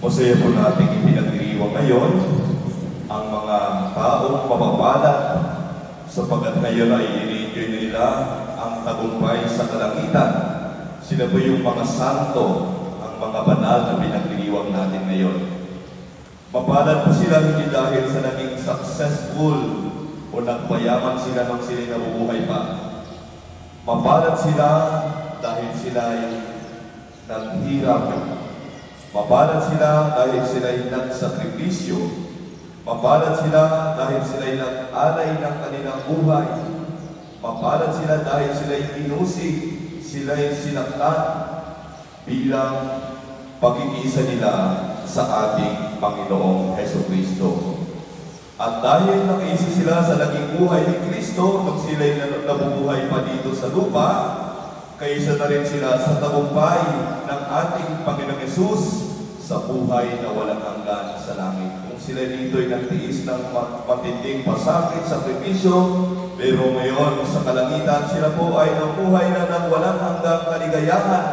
Masaya po nating ipinagdiriwang ngayon ang mga taong mapapalad sapagat ngayon ay i-enjoy nila ang tagumpay sa kalangitan. Sila po yung mga santo, ang mga banal na pinagdiriwang natin ngayon. Mapalad po sila hindi dahil sa naging successful o nagpayaman sila nang sila nabubuhay pa. Mapalad sila dahil sila ay naghirap. Mapalad sila dahil sila ay nagsakripisyo. Mapalad sila dahil sila ay nag-alay ng kanilang buhay. Mapalad sila dahil sila ay inusig, sila ay sinaktan bilang pagkikisa nila sa ating Panginoong Hesukristo. At dahil nakiisa sila sa naging buhay ni Kristo nung sila ay nabubuhay pa dito sa lupa, kaisa na rin sila sa tagumpay ng ating Panginoong Hesus sa buhay na walang hanggan sa langit. Kung sila dito ay nagtiis ng matinding pasakit, sakripisyo, pero ngayon sa kalangitan sila po ay nabuhay na ng walang hanggang kaligayahan,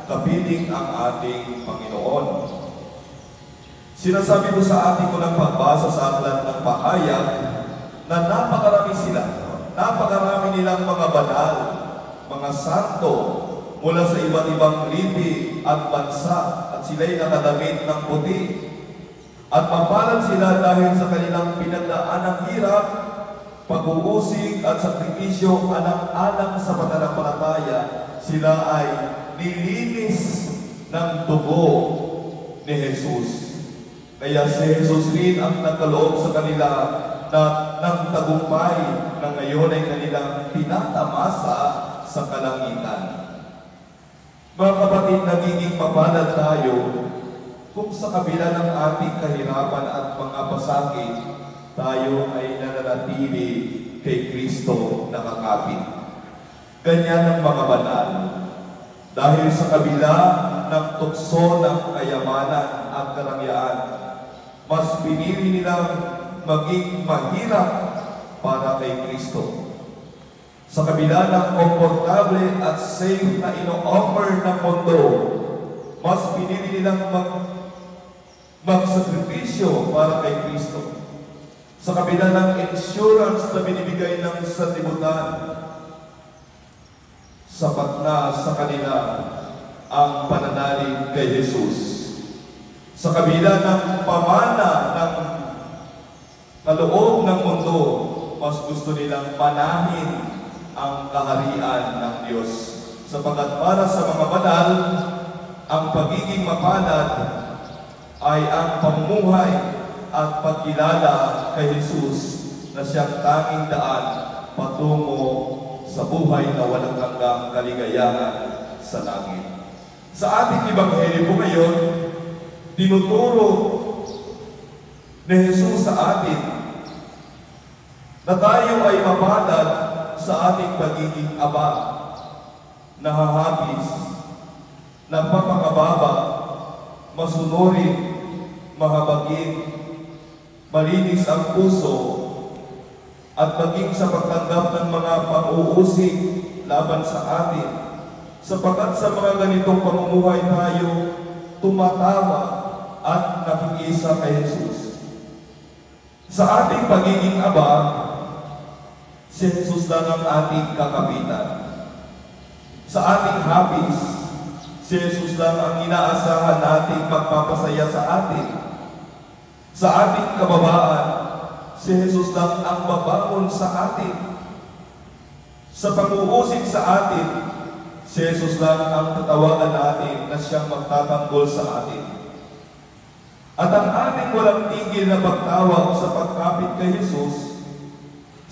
kapiling ang ating Panginoon. Sinasabi ko sa ating unang pagbasa sa aklat ng pahayag na napakarami sila, napakarami nilang mga banal, mga santo mula sa iba't ibang lipi at bansa at sila'y nakadamit ng puti. At mapalad sila dahil sa kanilang pinagdaan ng hirap, pag-uusig at sakripisyo alang-alang sa pananampalataya, sila ay nilinis ng dugo ni Jesus. Kaya si Jesus rin ang nagkaloob sa kanila ng tagumpay na ngayon ay kanilang tinatamasa sa kalangitan. Mga kapatid, nagiging mapalad tayo kung sa kabila ng ating kahirapan at mga pasakit, tayo ay nananatili kay Kristo nakakapit. Ganyan ang mga banal. Dahil sa kabila ng tukso ng kayamanan at karangyaan, mas pinili nilang maging mahirap para kay Kristo. Sa kabila ng komportable at safe na ino-offer ng mundo, mas pinili nilang magsakripisyo para kay Kristo. Sa kabila ng insurance na binibigay ng sanlibutan, sapat na sa kanila ang pananalig kay Jesus. Sa kabila ng pamana ng kaloob ng mundo, mas gusto nilang manahin ang kaharian ng Diyos. Sapagat para sa mga banal, ang pagiging mapalad ay ang pamumuhay at pagkilala kay Jesus na siyang tanging daan patungo sa buhay na walang hanggang kaligayahan sa langit. Sa ating Ebanghelyo po ngayon, tinuturo ni Jesus sa atin na tayo ay mapalad sa ating pagiging aba, nahahapis, nagpapakababa, masunurin, mahabagin, malinis ang puso, at maging sa pagtanggap ng mga pang-uusig laban sa atin. Sapagkat sa mga ganitong pamumuhay tayo tumatawa at nakikiisa kay Jesus. Sa ating pagiging aba, si Jesus lang ang ating kakapitan. Sa ating hapis, si Jesus lang ang inaasahan nating magpapasaya sa atin. Sa ating kababaan, si Jesus lang ang babangon sa atin. Sa pag-uusig sa atin, si Jesus lang ang tatawagan natin na siyang magtatanggol sa atin. At ang ating walang tigil na pagtawag sa pagkapit kay Jesus,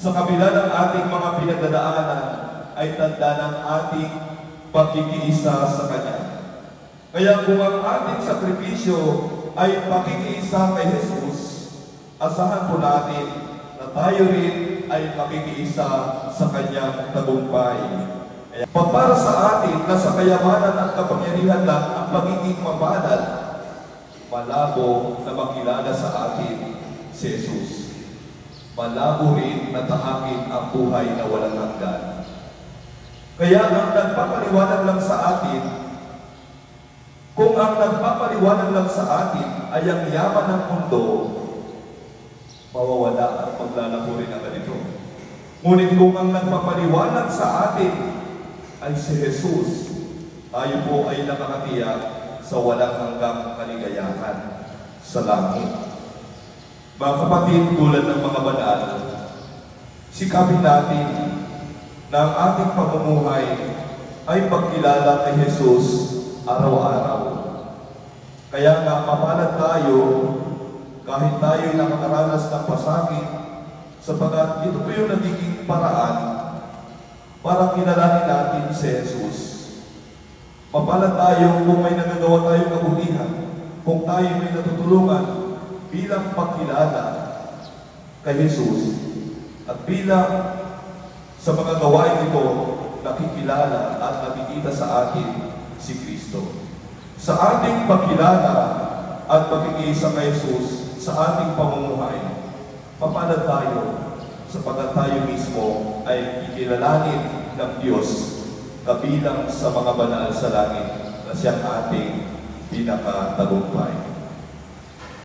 sa kabila ng ating mga pinagdadaanan, ay tanda ng ating pagkikiisa sa Kanya. Kaya kung ang ating sakripisyo ay pakikiisa kay Jesus, asahan po natin na tayo rin ay makikiisa sa Kanyang tagumpay. Kaya para sa atin na sa kayamanan at kapangyarihan lang ang pagiging mapalad, malabo na makilala sa atin si Jesus. Malabo rin na tahakin ang buhay na walang hanggan. Kaya ang nagpapaliwanag lang sa atin Kung ang nagpapaliwanag lang sa atin ay ang yaman ng mundo, mawawala at maglalaho rin ang ganito. Ngunit kung ang nagpapaliwanag sa atin ay si Jesus, tayo po ay nakakatiyak sa walang hanggang kaligayahan sa langit. Mga kapatid, tulad ng mga banal, sikapin natin na ang ating pamumuhay ay pagkilala kay Jesus araw-araw. Kaya nga mapalad tayo kahit tayo'y nakakaranas ng pasakit, sapagkat ito po yung nagiging paraan para kilalanin natin si Jesus. Mapalad tayo kung may nagagawa tayong kabutihan, kung tayo may natutulungan bilang pagkilala kay Jesus, at bilang sa mga gawain ito, nakikilala at nakikita sa atin si Kristo. Sa ating pagkilala at pagkikisa kay Jesus sa ating pamumuhay, mapalad tayo sapagkat tayo mismo ay kikilalanin ng Diyos kabilang sa mga banal sa langit na siyang ating pinakatagumpay.